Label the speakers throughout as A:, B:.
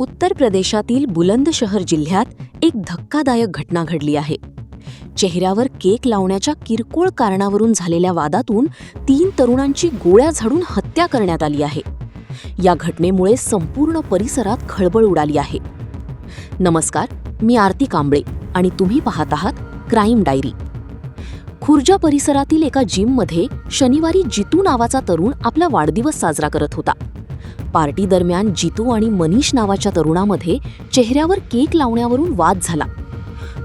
A: उत्तर प्रदेशातील बुलंदशहर जिल्ह्यात एक धक्कादायक घटना घडली आहे. चेहऱ्यावर केक लावण्याच्या किरकोळ कारणावरून झालेल्या वादातून 3 तरुणांची गोळ्या झाडून हत्या करण्यात आली आहे. या घटनेमुळे संपूर्ण परिसरात खळबळ उडाली आहे. नमस्कार, मी आरती कांबळे आणि तुम्ही पाहत आहात क्राईम डायरी. खुर्जा परिसरातील एका जिममध्ये शनिवारी जितू नावाचा तरुण आपला वाढदिवस साजरा करत होता. पार्टी दरम्यान जितू आणि मनीष नावाच्या तरुणामध्ये चेहऱ्यावर केक लावण्यावरून वाद झाला.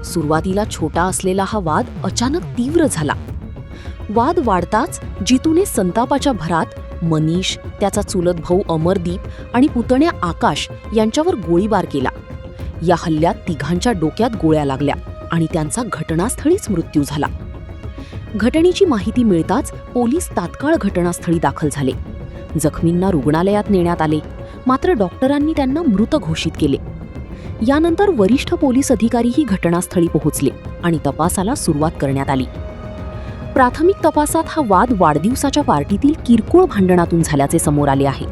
A: सुरुवातीला छोटा असलेला हा वाद अचानक तीव्र झाला. वाद वाढताच जितूने संतापाच्या भरात मनीष, त्याचा चुलत भाऊ अमरदीप आणि पुतण्या आकाश यांच्यावर गोळीबार केला. या हल्ल्यात तिघांच्या डोक्यात गोळ्या लागल्या आणि त्यांचा घटनास्थळीच मृत्यू झाला. घटनेची माहिती मिळताच पोलीस तात्काळ घटनास्थळी दाखल झाले. जखमींना रुग्णालयात नेण्यात आले, मात्र डॉक्टरांनी त्यांना मृत घोषित केले. यानंतर वरिष्ठ पोलीस अधिकारीही घटनास्थळी पोहोचले आणि तपासाला सुरुवात करण्यात आली. प्राथमिक तपासात हा वाद वाढदिवसाच्या पार्टीतील किरकोळ भांडणातून झाल्याचे समोर आले आहे.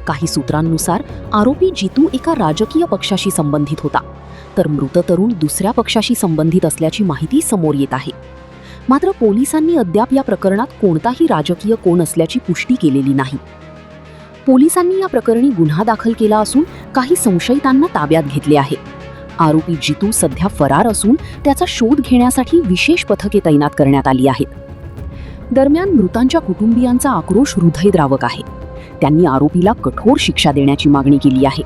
A: काही सूत्रांनुसार आरोपी जितू एका राजकीय पक्षाशी संबंधित होता, तर मृत तरुण दुसऱ्या पक्षाशी संबंधित असल्याची माहिती समोर येत आहे. मात्र पोलिसांनी अद्याप या प्रकरणात कोणताही राजकीय कोण असल्याची पुष्टी केलेली नाही. पोलिसांनी या प्रकरणी गुन्हा दाखल केला असून काही संशयितांना ताब्यात घेतले आहे. आरोपी जितू सध्या फरार असून त्याचा शोध घेण्यासाठी विशेष पथके तैनात करण्यात आली आहेत. दरम्यान मृतांच्या कुटुंबियांचा आक्रोश हृदयद्रावक आहे. त्यांनी आरोपीला कठोर शिक्षा देण्याची मागणी केली आहे.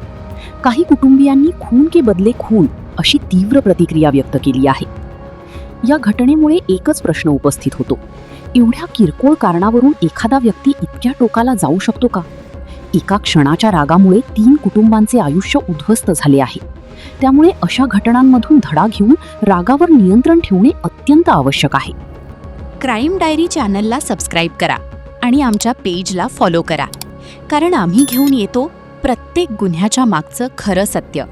A: काही कुटुंबियांनी खून के बदले खून अशी तीव्र प्रतिक्रिया व्यक्त केली आहे. या घटनेमुळे एकच प्रश्न उपस्थित होतो, एवढ्या किरकोळ कारणावरून एखादा व्यक्ती इतक्या टोकाला जाऊ शकतो का? एका क्षणाच्या रागामुळे 3 कुटुंबांचे आयुष्य उद्ध्वस्त झाले आहे. त्यामुळे अशा घटनांमधून धडा घेऊन रागावर नियंत्रण ठेवणे अत्यंत आवश्यक आहे.
B: क्राईम डायरी चॅनलला सबस्क्राईब करा आणि आमच्या पेजला फॉलो करा, कारण आम्ही घेऊन येतो प्रत्येक गुन्ह्याच्या मागचं खरं सत्य.